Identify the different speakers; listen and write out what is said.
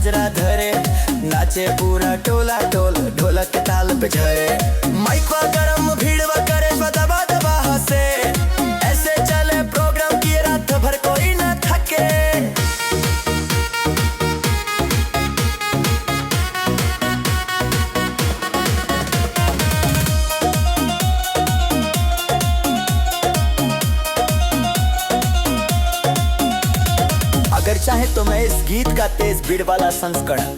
Speaker 1: बाजरा धरे, नाचे पूरा टोला टोल, ढोलक के ताल पे झरे। माइकवा गरम भीड़वा करे दबा दबा हंसे, ऐसे चले प्रोग्राम की रात भर कोई न थके। अगर चाहे तो मैं इस गीत का तेज बीट वाला संस्करण